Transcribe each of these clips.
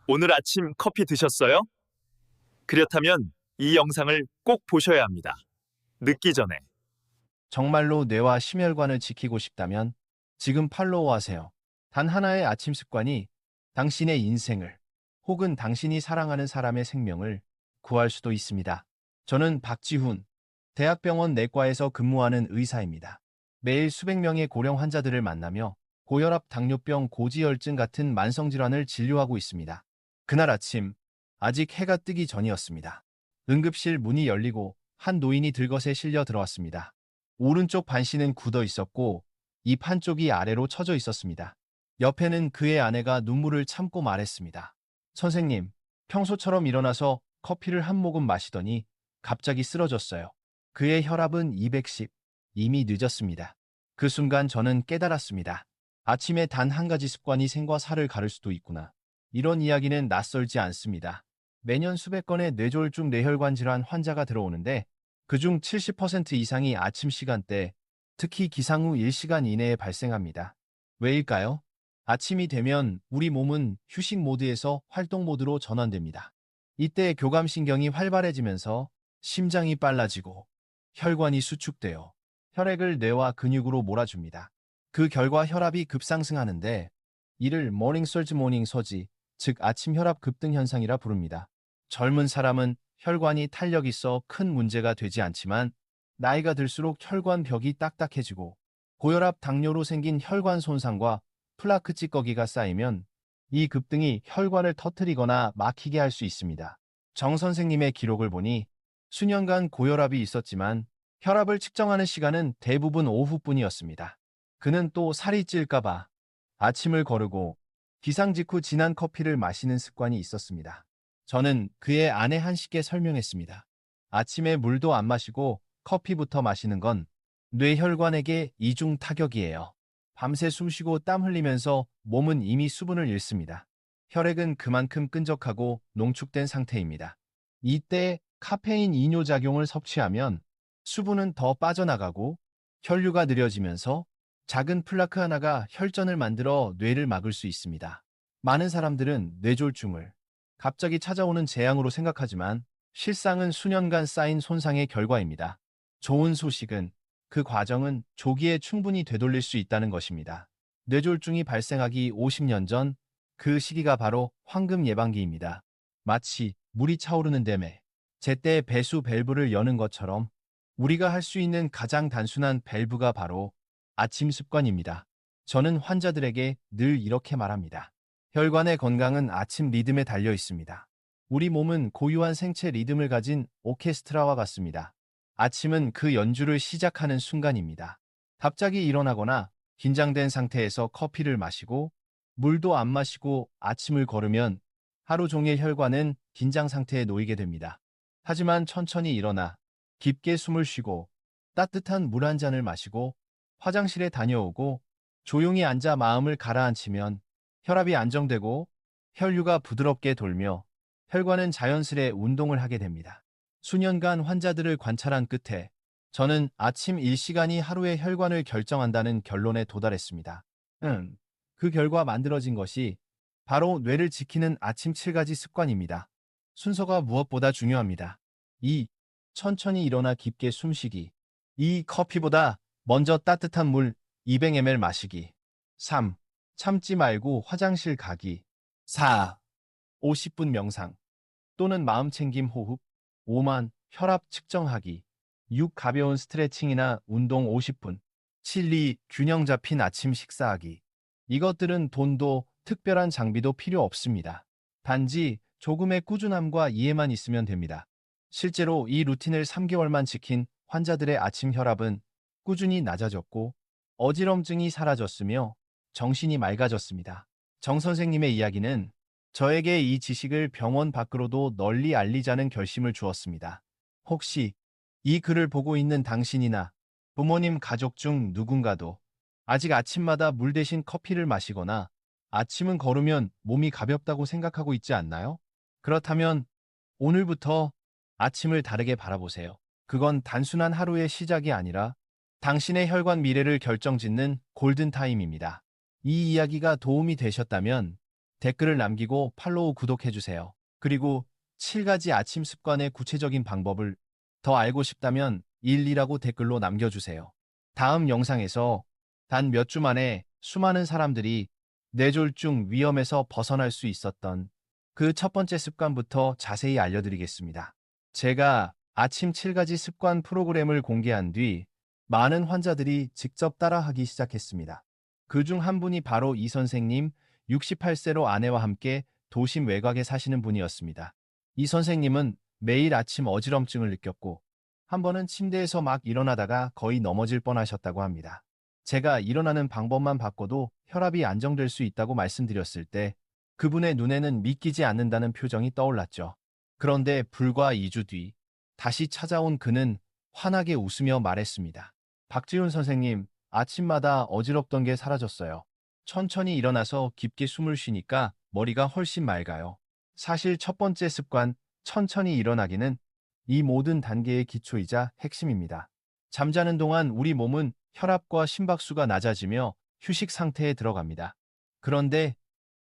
오늘 아침 커피 드셨어요? 그렇다면 이 영상을 꼭 보셔야 합니다. 늦기 전에. 정말로 뇌와 심혈관을 지키고 싶다면 지금 팔로우하세요. 단 하나의 아침 습관이 당신의 인생을 혹은 당신이 사랑하는 사람의 생명을 구할 수도 있습니다. 저는 박지훈, 대학병원 내과에서 근무하는 의사입니다. 매일 수백 명의 고령 환자들을 만나며 고혈압, 당뇨병, 고지혈증 같은 만성질환을 진료하고 있습니다. 그날 아침, 아직 해가 뜨기 전이었습니다. 응급실 문이 열리고 한 노인이 들것에 실려 들어왔습니다. 오른쪽 반신은 굳어 있었고 입 한쪽이 아래로 처져 있었습니다. 옆에는 그의 아내가 눈물을 참고 말했습니다. 선생님, 평소처럼 일어나서 커피를 한 모금 마시더니 갑자기 쓰러졌어요. 그의 혈압은 210, 이미 늦었습니다. 그 순간 저는 깨달았습니다. 아침에 단 한 가지 습관이 생과 사를 가를 수도 있구나. 이런 이야기는 낯설지 않습니다. 매년 수백 건의 뇌졸중 뇌혈관 질환 환자가 들어오는데 그중 70% 이상이 아침 시간대, 특히 기상 후 1시간 이내에 발생합니다. 왜일까요? 아침이 되면 우리 몸은 휴식 모드에서 활동 모드로 전환됩니다. 이때 교감신경이 활발해지면서 심장이 빨라지고 혈관이 수축되어 혈액을 뇌와 근육으로 몰아줍니다. 그 결과 혈압이 급상승하는데 이를 모닝 솔지 모닝 서지, 즉 아침 혈압 급등 현상이라 부릅니다. 젊은 사람은 혈관이 탄력 있어 큰 문제가 되지 않지만 나이가 들수록 혈관 벽이 딱딱해지고 고혈압 당뇨로 생긴 혈관 손상과 플라크 찌꺼기가 쌓이면 이 급등이 혈관을 터뜨리거나 막히게 할 수 있습니다. 정 선생님의 기록을 보니 수년간 고혈압이 있었지만 혈압을 측정하는 시간은 대부분 오후뿐이었습니다. 그는 또 살이 찔까봐 아침을 거르고 기상 직후 진한 커피를 마시는 습관이 있었습니다. 저는 그의 아내 한식에 설명했습니다. 아침에 물도 안 마시고 커피부터 마시는 건 뇌혈관에게 이중 타격이에요. 밤새 숨쉬고 땀 흘리면서 몸은 이미 수분을 잃습니다. 혈액은 그만큼 끈적하고 농축된 상태입니다. 이때 카페인 이뇨작용을 섭취하면 수분은 더 빠져나가고 혈류가 느려지면서 작은 플라크 하나가 혈전을 만들어 뇌를 막을 수 있습니다. 많은 사람들은 뇌졸중을 갑자기 찾아오는 재앙으로 생각하지만 실상은 수년간 쌓인 손상의 결과입니다. 좋은 소식은 그 과정은 조기에 충분히 되돌릴 수 있다는 것입니다. 뇌졸중이 발생하기 50년 전 그 시기가 바로 황금 예방기입니다. 마치 물이 차오르는 댐에 제때 배수 밸브를 여는 것처럼 우리가 할 수 있는 가장 단순한 밸브가 바로 아침 습관입니다. 저는 환자들에게 늘 이렇게 말합니다. 혈관의 건강은 아침 리듬에 달려 있습니다. 우리 몸은 고유한 생체 리듬을 가진 오케스트라와 같습니다. 아침은 그 연주를 시작하는 순간입니다. 갑자기 일어나거나 긴장된 상태에서 커피를 마시고 물도 안 마시고 아침을 걸으면 하루 종일 혈관은 긴장 상태에 놓이게 됩니다. 하지만 천천히 일어나 깊게 숨을 쉬고 따뜻한 물 한 잔을 마시고 화장실에 다녀오고 조용히 앉아 마음을 가라앉히면 혈압이 안정되고 혈류가 부드럽게 돌며 혈관은 자연스레 운동을 하게 됩니다. 수년간 환자들을 관찰한 끝에 저는 아침 1시간이 하루의 혈관을 결정한다는 결론에 도달했습니다. 그 결과 만들어진 것이 바로 뇌를 지키는 아침 7가지 습관입니다. 순서가 무엇보다 중요합니다. 2. 천천히 일어나 깊게 숨쉬기. 2. 커피보다 먼저 따뜻한 물 200ml 마시기. 3. 참지 말고 화장실 가기. 4. 50분 명상 또는 마음챙김 호흡. 5만 혈압 측정하기. 6. 가벼운 스트레칭이나 운동 50분. 7. 2. 균형 잡힌 아침 식사하기. 이것들은 돈도 특별한 장비도 필요 없습니다. 단지 조금의 꾸준함과 이해만 있으면 됩니다. 실제로 이 루틴을 3개월만 지킨 환자들의 아침 혈압은 꾸준히 낮아졌고 어지럼증이 사라졌으며 정신이 맑아졌습니다. 정 선생님의 이야기는 저에게 이 지식을 병원 밖으로도 널리 알리자는 결심을 주었습니다. 혹시 이 글을 보고 있는 당신이나 부모님 가족 중 누군가도 아직 아침마다 물 대신 커피를 마시거나 아침은 걸으면 몸이 가볍다고 생각하고 있지 않나요? 그렇다면 오늘부터 아침을 다르게 바라보세요. 그건 단순한 하루의 시작이 아니라 당신의 혈관 미래를 결정짓는 골든타임입니다. 이 이야기가 도움이 되셨다면 댓글을 남기고 팔로우 구독해주세요. 그리고 7가지 아침 습관의 구체적인 방법을 더 알고 싶다면 1이라고 댓글로 남겨주세요. 다음 영상에서 단 몇 주 만에 수많은 사람들이 뇌졸중 위험에서 벗어날 수 있었던 그 첫 번째 습관부터 자세히 알려드리겠습니다. 제가 아침 7가지 습관 프로그램을 공개한 뒤 많은 환자들이 직접 따라하기 시작했습니다. 그중 한 분이 바로 이 선생님, 68세로 아내와 함께 도심 외곽에 사시는 분이었습니다. 이 선생님은 매일 아침 어지럼증을 느꼈고 한 번은 침대에서 막 일어나다가 거의 넘어질 뻔하셨다고 합니다. 제가 일어나는 방법만 바꿔도 혈압이 안정될 수 있다고 말씀드렸을 때 그분의 눈에는 믿기지 않는다는 표정이 떠올랐죠. 그런데 불과 2주 뒤 다시 찾아온 그는 환하게 웃으며 말했습니다. 박지훈 선생님, 아침마다 어지럽던 게 사라졌어요. 천천히 일어나서 깊게 숨을 쉬니까 머리가 훨씬 맑아요. 사실 첫 번째 습관, 천천히 일어나기는 이 모든 단계의 기초이자 핵심입니다. 잠자는 동안 우리 몸은 혈압과 심박수가 낮아지며 휴식 상태에 들어갑니다. 그런데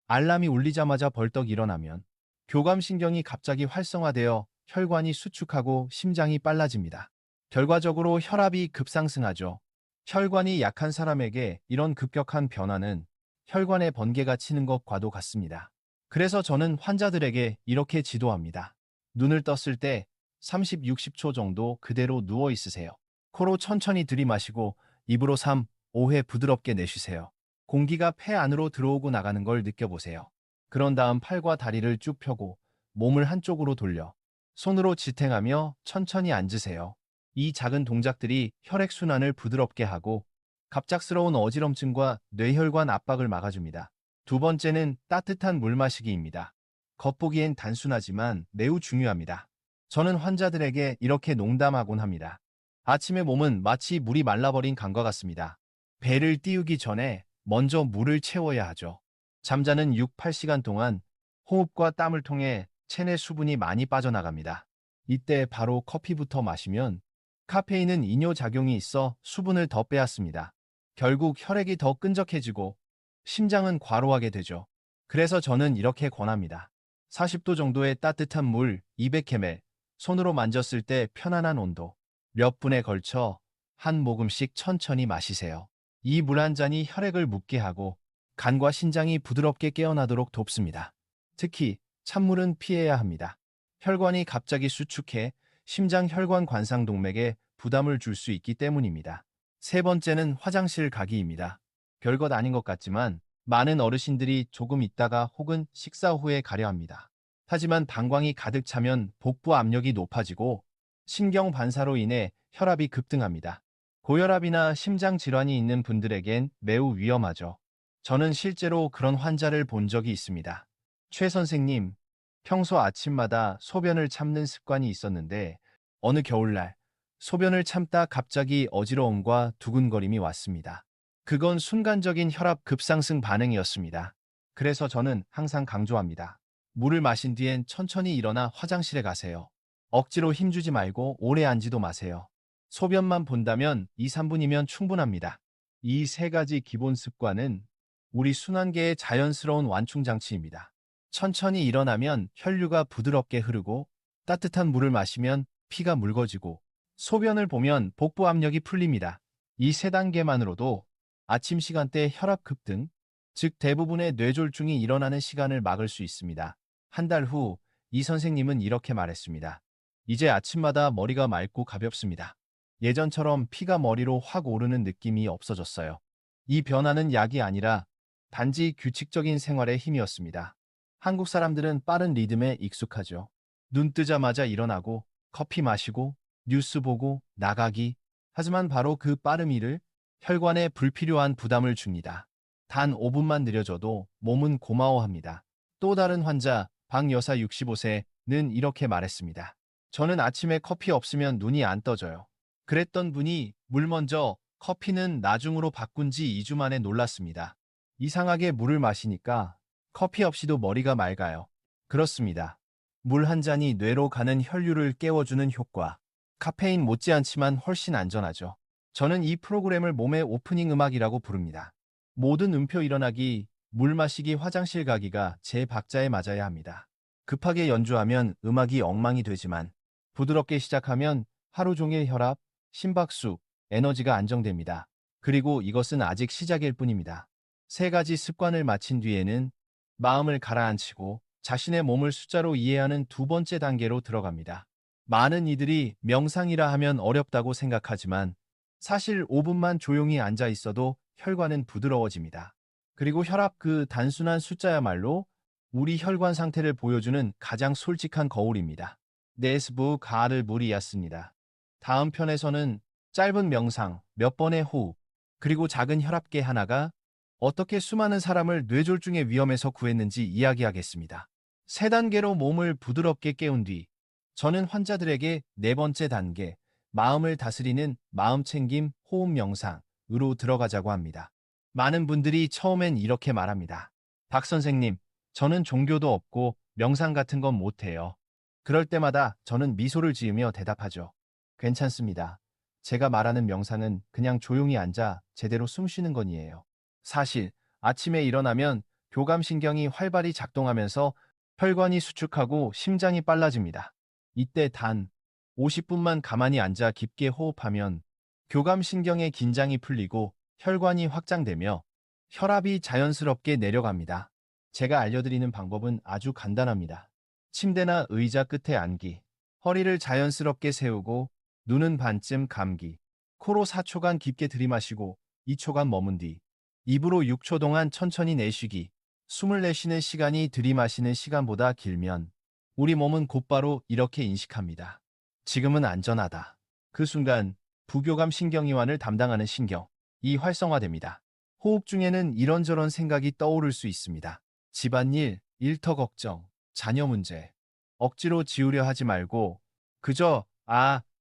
알람이 울리자마자 벌떡 일어나면 교감신경이 갑자기 활성화되어 혈관이 수축하고 심장이 빨라집니다. 결과적으로 혈압이 급상승하죠. 혈관이 약한 사람에게 이런 급격한 변화는 혈관의 번개가 치는 것과도 같습니다. 그래서 저는 환자들에게 이렇게 지도합니다. 눈을 떴을 때 30, 60초 정도 그대로 누워 있으세요. 코로 천천히 들이마시고 입으로 3, 5회 부드럽게 내쉬세요. 공기가 폐 안으로 들어오고 나가는 걸 느껴보세요. 그런 다음 팔과 다리를 쭉 펴고 몸을 한쪽으로 돌려 손으로 지탱하며 천천히 앉으세요. 이 작은 동작들이 혈액순환을 부드럽게 하고 갑작스러운 어지럼증과 뇌혈관 압박을 막아줍니다. 두 번째는 따뜻한 물 마시기입니다. 겉보기엔 단순하지만 매우 중요합니다. 저는 환자들에게 이렇게 농담하곤 합니다. 아침에 몸은 마치 물이 말라버린 강과 같습니다. 배를 띄우기 전에 먼저 물을 채워야 하죠. 잠자는 6, 8시간 동안 호흡과 땀을 통해 체내 수분이 많이 빠져나갑니다. 이때 바로 커피부터 마시면 카페인은 이뇨작용이 있어 수분을 더 빼앗습니다. 결국 혈액이 더 끈적해지고 심장은 과로하게 되죠. 그래서 저는 이렇게 권합니다. 40도 정도의 따뜻한 물 200ml, 손으로 만졌을 때 편안한 온도, 몇 분에 걸쳐 한 모금씩 천천히 마시세요. 이 물 한 잔이 혈액을 묻게 하고 간과 신장이 부드럽게 깨어나도록 돕습니다. 특히 찬물은 피해야 합니다. 혈관이 갑자기 수축해 심장 혈관 관상동맥에 부담을 줄 수 있기 때문입니다. 세 번째는 화장실 가기입니다. 별것 아닌 것 같지만 많은 어르신들이 조금 있다가 혹은 식사 후에 가려 합니다. 하지만 방광이 가득 차면 복부 압력이 높아지고 신경 반사로 인해 혈압이 급등합니다. 고혈압이나 심장 질환이 있는 분들에겐 매우 위험하죠. 저는 실제로 그런 환자를 본 적이 있습니다. 최 선생님, 평소 아침마다 소변을 참는 습관이 있었는데 어느 겨울날 소변을 참다 갑자기 어지러움과 두근거림이 왔습니다. 그건 순간적인 혈압 급상승 반응이었습니다. 그래서 저는 항상 강조합니다. 물을 마신 뒤엔 천천히 일어나 화장실에 가세요. 억지로 힘주지 말고 오래 앉지도 마세요. 소변만 본다면 2, 3분이면 충분합니다. 이 세 가지 기본 습관은 우리 순환계의 자연스러운 완충장치입니다. 천천히 일어나면 혈류가 부드럽게 흐르고 따뜻한 물을 마시면 피가 묽어지고 소변을 보면 복부 압력이 풀립니다. 이 세 단계만으로도 아침 시간대 혈압 급등, 즉 대부분의 뇌졸중이 일어나는 시간을 막을 수 있습니다. 한 달 후 이 선생님은 이렇게 말했습니다. 이제 아침마다 머리가 맑고 가볍습니다. 예전처럼 피가 머리로 확 오르는 느낌이 없어졌어요. 이 변화는 약이 아니라 단지 규칙적인 생활의 힘이었습니다. 한국 사람들은 빠른 리듬에 익숙하죠. 눈 뜨자마자 일어나고 커피 마시고 뉴스 보고 나가기. 하지만 바로 그 빠름이를 혈관에 불필요한 부담을 줍니다. 단 5분만 느려져도 몸은 고마워합니다. 또 다른 환자 박 여사 65세는 이렇게 말했습니다. 저는 아침에 커피 없으면 눈이 안 떠져요. 그랬던 분이 물 먼저 커피는 나중으로 바꾼 지 2주 만에 놀랐습니다. 이상하게 물을 마시니까 커피 없이도 머리가 맑아요. 그렇습니다. 물 한 잔이 뇌로 가는 혈류를 깨워주는 효과. 카페인 못지않지만 훨씬 안전하죠. 저는 이 프로그램을 몸의 오프닝 음악이라고 부릅니다. 모든 음표 일어나기, 물 마시기, 화장실 가기가 제 박자에 맞아야 합니다. 급하게 연주하면 음악이 엉망이 되지만 부드럽게 시작하면 하루 종일 혈압, 심박수, 에너지가 안정됩니다. 그리고 이것은 아직 시작일 뿐입니다. 세 가지 습관을 마친 뒤에는 마음을 가라앉히고 자신의 몸을 숫자로 이해하는 두 번째 단계로 들어갑니다. 많은 이들이 명상이라 하면 어렵다고 생각하지만 사실 5분만 조용히 앉아 있어도 혈관은 부드러워집니다. 그리고 혈압, 그 단순한 숫자야말로 우리 혈관 상태를 보여주는 가장 솔직한 거울입니다. 네스부 가를 무리였습니다. 다음 편에서는 짧은 명상, 몇 번의 호흡, 그리고 작은 혈압계 하나가 어떻게 수많은 사람을 뇌졸중의 위험에서 구했는지 이야기하겠습니다. 세 단계로 몸을 부드럽게 깨운 뒤 저는 환자들에게 네 번째 단계, 마음을 다스리는 마음챙김 호흡 명상으로 들어가자고 합니다. 많은 분들이 처음엔 이렇게 말합니다. 박 선생님, 저는 종교도 없고 명상 같은 건 못해요. 그럴 때마다 저는 미소를 지으며 대답하죠. 괜찮습니다. 제가 말하는 명상은 그냥 조용히 앉아 제대로 숨 쉬는 건이에요. 사실 아침에 일어나면 교감신경이 활발히 작동하면서 혈관이 수축하고 심장이 빨라집니다. 이때 단 50분만 가만히 앉아 깊게 호흡하면 교감신경의 긴장이 풀리고 혈관이 확장되며 혈압이 자연스럽게 내려갑니다. 제가 알려드리는 방법은 아주 간단합니다. 침대나 의자 끝에 앉기, 허리를 자연스럽게 세우고 눈은 반쯤 감기, 코로 4초간 깊게 들이마시고 2초간 머문 뒤 입으로 6초 동안 천천히 내쉬기. 숨을 내쉬는 시간이 들이마시는 시간보다 길면 우리 몸은 곧바로 이렇게 인식합니다. 지금은 안전하다. 그 순간 부교감 신경이완을 담당하는 신경이 활성화됩니다. 호흡 중에는 이런저런 생각이 떠오를 수 있습니다. 집안일, 일터 걱정, 자녀 문제. 억지로 지우려 하지 말고 그저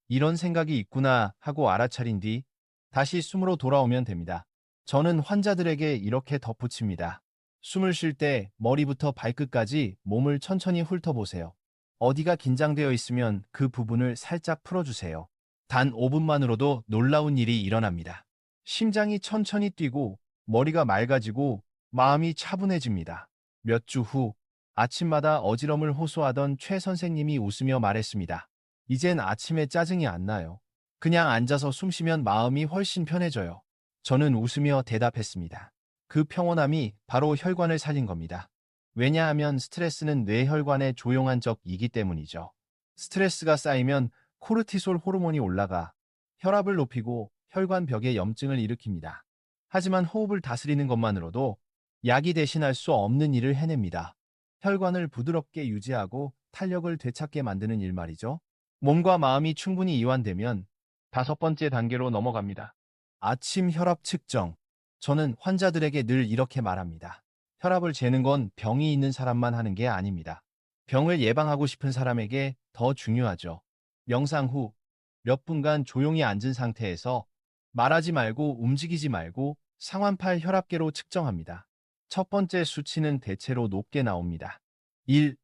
이런 생각이 있구나 하고 알아차린 뒤 다시 숨으로 돌아오면 됩니다. 저는 환자들에게 이렇게 덧붙입니다. 숨을 쉴 때 머리부터 발끝까지 몸을 천천히 훑어보세요. 어디가 긴장되어 있으면 그 부분을 살짝 풀어주세요. 단 5분만으로도 놀라운 일이 일어납니다. 심장이 천천히 뛰고 머리가 맑아지고 마음이 차분해집니다. 몇 주 후 아침마다 어지럼을 호소하던 최 선생님이 웃으며 말했습니다. 이젠 아침에 짜증이 안 나요. 그냥 앉아서 숨 쉬면 마음이 훨씬 편해져요. 저는 웃으며 대답했습니다. 그 평온함이 바로 혈관을 살린 겁니다. 왜냐하면 스트레스는 뇌혈관의 조용한 적이기 때문이죠. 스트레스가 쌓이면 코르티솔 호르몬이 올라가 혈압을 높이고 혈관벽에 염증을 일으킵니다. 하지만 호흡을 다스리는 것만으로도 약이 대신할 수 없는 일을 해냅니다. 혈관을 부드럽게 유지하고 탄력을 되찾게 만드는 일 말이죠. 몸과 마음이 충분히 이완되면 다섯 번째 단계로 넘어갑니다. 아침 혈압 측정. 저는 환자들에게 늘 이렇게 말합니다. 혈압을 재는 건 병이 있는 사람만 하는 게 아닙니다. 병을 예방하고 싶은 사람에게 더 중요하죠. 명상 후 몇 분간 조용히 앉은 상태에서 말하지 말고 움직이지 말고 상완팔 혈압계로 측정합니다. 첫 번째 수치는 대체로 높게 나옵니다. 1,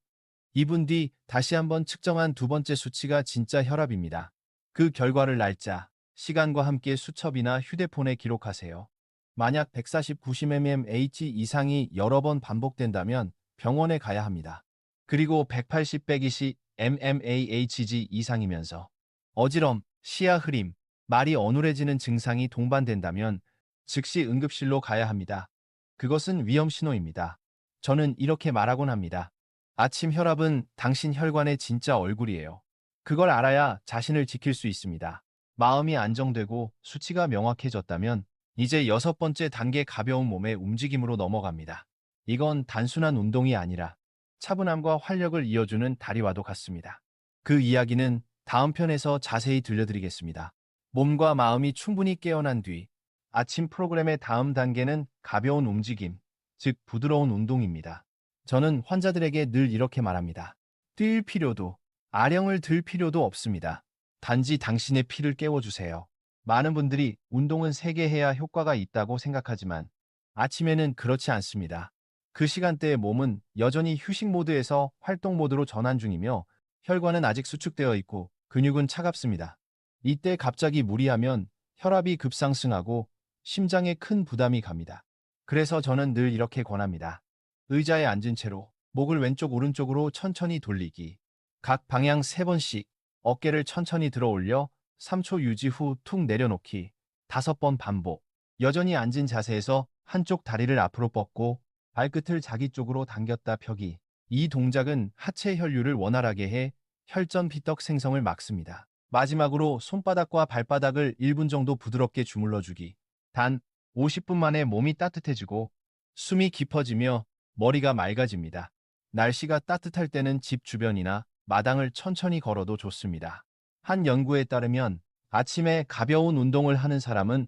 2분 뒤 다시 한번 측정한 두 번째 수치가 진짜 혈압입니다. 그 결과를 날짜, 시간과 함께 수첩이나 휴대폰에 기록하세요. 만약 140, 90mmH 이상이 여러 번 반복된다면 병원에 가야 합니다. 그리고 180, 120 mmHg 이상이면서 어지럼, 시야 흐림, 말이 어눌해지는 증상이 동반된다면 즉시 응급실로 가야 합니다. 그것은 위험 신호입니다. 저는 이렇게 말하곤 합니다. 아침 혈압은 당신 혈관의 진짜 얼굴이에요. 그걸 알아야 자신을 지킬 수 있습니다. 마음이 안정되고 수치가 명확해졌다면 이제 여섯 번째 단계 가벼운 몸의 움직임으로 넘어갑니다. 이건 단순한 운동이 아니라 차분함과 활력을 이어주는 다리와도 같습니다. 그 이야기는 다음 편에서 자세히 들려드리겠습니다. 몸과 마음이 충분히 깨어난 뒤 아침 프로그램의 다음 단계는 가벼운 움직임, 즉 부드러운 운동입니다. 저는 환자들에게 늘 이렇게 말합니다. 뛸 필요도, 아령을 들 필요도 없습니다. 단지 당신의 피를 깨워주세요. 많은 분들이 운동은 세게 해야 효과가 있다고 생각하지만 아침에는 그렇지 않습니다. 그 시간대의 몸은 여전히 휴식 모드에서 활동 모드로 전환 중이며 혈관은 아직 수축되어 있고 근육은 차갑습니다. 이때 갑자기 무리하면 혈압이 급상승하고 심장에 큰 부담이 갑니다. 그래서 저는 늘 이렇게 권합니다. 의자에 앉은 채로 목을 왼쪽 오른쪽으로 천천히 돌리기. 각 방향 3번씩 어깨를 천천히 들어 올려 3초 유지 후 툭 내려놓기. 5번 반복. 여전히 앉은 자세에서 한쪽 다리를 앞으로 뻗고 발끝을 자기 쪽으로 당겼다 펴기. 이 동작은 하체 혈류를 원활하게 해 혈전 피떡 생성을 막습니다. 마지막으로 손바닥과 발바닥을 1분 정도 부드럽게 주물러주기. 단 50분 만에 몸이 따뜻해지고 숨이 깊어지며 머리가 맑아집니다. 날씨가 따뜻할 때는 집 주변이나 마당을 천천히 걸어도 좋습니다. 한 연구에 따르면 아침에 가벼운 운동을 하는 사람은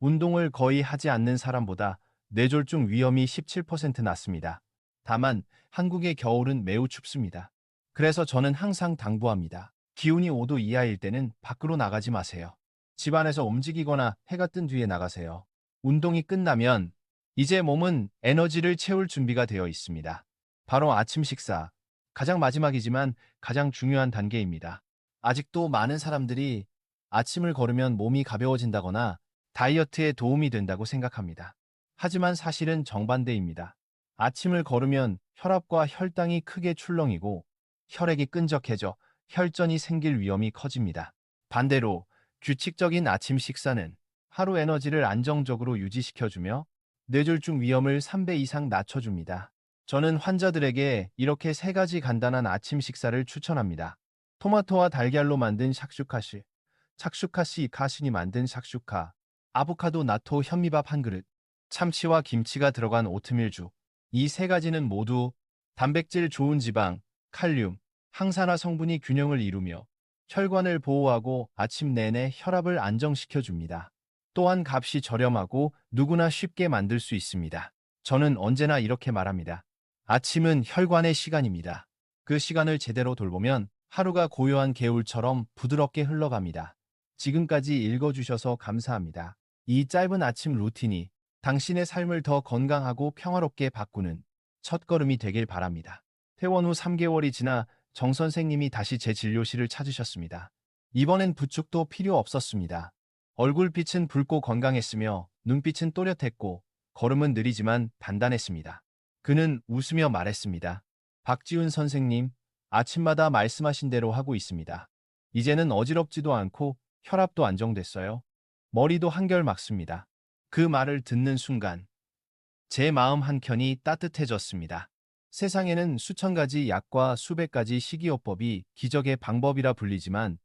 운동을 거의 하지 않는 사람보다 뇌졸중 위험이 17% 낮습니다. 다만 한국의 겨울은 매우 춥습니다. 그래서 저는 항상 당부합니다. 기온이 5도 이하일 때는 밖으로 나가지 마세요. 집 안에서 움직이거나 해가 뜬 뒤에 나가세요. 운동이 끝나면 이제 몸은 에너지를 채울 준비가 되어 있습니다. 바로 아침 식사. 가장 마지막이지만 가장 중요한 단계입니다. 아직도 많은 사람들이 아침을 걸으면 몸이 가벼워진다거나 다이어트에 도움이 된다고 생각합니다. 하지만 사실은 정반대입니다. 아침을 걸으면 혈압과 혈당이 크게 출렁이고 혈액이 끈적해져 혈전이 생길 위험이 커집니다. 반대로 규칙적인 아침 식사는 하루 에너지를 안정적으로 유지시켜주며 뇌졸중 위험을 3배 이상 낮춰줍니다. 저는 환자들에게 이렇게 3가지 간단한 아침 식사를 추천합니다. 토마토와 달걀로 만든 샥슈카시, 샥슈카시 가신이 만든 샥슈카, 아보카도 나토 현미밥 한 그릇, 참치와 김치가 들어간 오트밀죽. 이 3가지는 모두 단백질 좋은 지방, 칼륨, 항산화 성분이 균형을 이루며 혈관을 보호하고 아침 내내 혈압을 안정시켜줍니다. 또한 값이 저렴하고 누구나 쉽게 만들 수 있습니다. 저는 언제나 이렇게 말합니다. 아침은 혈관의 시간입니다. 그 시간을 제대로 돌보면 하루가 고요한 개울처럼 부드럽게 흘러갑니다. 지금까지 읽어주셔서 감사합니다. 이 짧은 아침 루틴이 당신의 삶을 더 건강하고 평화롭게 바꾸는 첫걸음이 되길 바랍니다. 퇴원 후 3개월이 지나 정 선생님이 다시 제 진료실을 찾으셨습니다. 이번엔 부축도 필요 없었습니다. 얼굴빛은 붉고 건강했으며 눈빛은 또렷했고 걸음은 느리지만 단단했습니다. 그는 웃으며 말했습니다. 박지훈 선생님, 아침마다 말씀하신 대로 하고 있습니다. 이제는 어지럽지도 않고 혈압도 안정됐어요. 머리도 한결 맑습니다. 그 말을 듣는 순간 제 마음 한켠이 따뜻해졌습니다. 세상에는 수천 가지 약과 수백 가지 식이요법이 기적의 방법이라 불리지만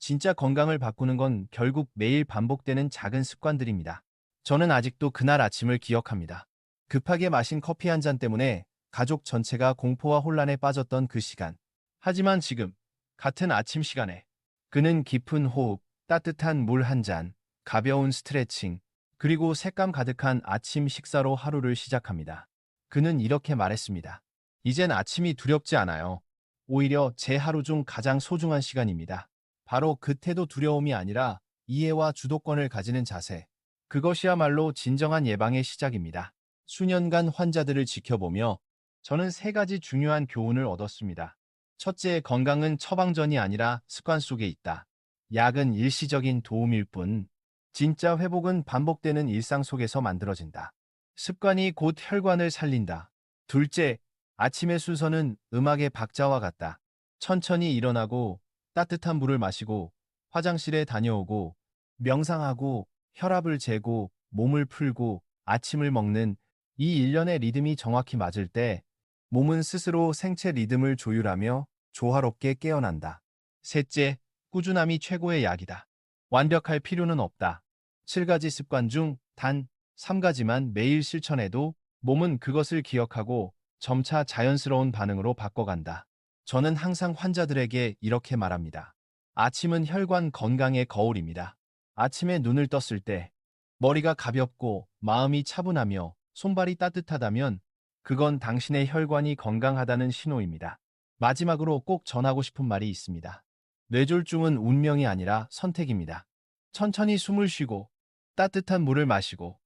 진짜 건강을 바꾸는 건 결국 매일 반복되는 작은 습관들입니다. 저는 아직도 그날 아침을 기억합니다. 급하게 마신 커피 한 잔 때문에 가족 전체가 공포와 혼란에 빠졌던 그 시간. 하지만 지금 같은 아침 시간에 그는 깊은 호흡, 따뜻한 물 한 잔, 가벼운 스트레칭, 그리고 색감 가득한 아침 식사로 하루를 시작합니다. 그는 이렇게 말했습니다. 이젠 아침이 두렵지 않아요. 오히려 제 하루 중 가장 소중한 시간입니다. 바로 그 태도 두려움이 아니라 이해와 주도권을 가지는 자세. 그것이야말로 진정한 예방의 시작입니다. 수년간 환자들을 지켜보며 저는 3가지 중요한 교훈을 얻었습니다. 첫째, 건강은 처방전이 아니라 습관 속에 있다. 약은 일시적인 도움일 뿐, 진짜 회복은 반복되는 일상 속에서 만들어진다. 습관이 곧 혈관을 살린다. 둘째, 아침의 순서는 음악의 박자와 같다. 천천히 일어나고 따뜻한 물을 마시고 화장실에 다녀오고 명상하고 혈압을 재고 몸을 풀고 아침을 먹는 이 일련의 리듬이 정확히 맞을 때 몸은 스스로 생체 리듬을 조율하며 조화롭게 깨어난다. 셋째, 꾸준함이 최고의 약이다. 완벽할 필요는 없다. 7가지 습관 중 단 3가지만 매일 실천해도 몸은 그것을 기억하고 점차 자연스러운 반응으로 바꿔간다. 저는 항상 환자들에게 이렇게 말합니다. 아침은 혈관 건강의 거울입니다. 아침에 눈을 떴을 때 머리가 가볍고 마음이 차분하며 손발이 따뜻하다면 그건 당신의 혈관이 건강하다는 신호입니다. 마지막으로 꼭 전하고 싶은 말이 있습니다. 뇌졸중은 운명이 아니라 선택입니다. 천천히 숨을 쉬고 따뜻한 물을 마시고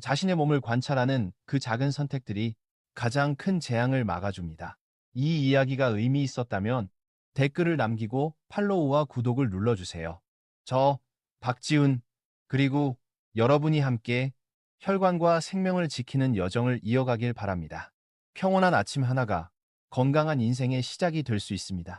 자신의 몸을 관찰하는 그 작은 선택들이 가장 큰 재앙을 막아줍니다. 이 이야기가 의미 있었다면 댓글을 남기고 팔로우와 구독을 눌러주세요. 저 박지훈 그리고 여러분이 함께 혈관과 생명을 지키는 여정을 이어가길 바랍니다. 평온한 아침 하나가 건강한 인생의 시작이 될 수 있습니다.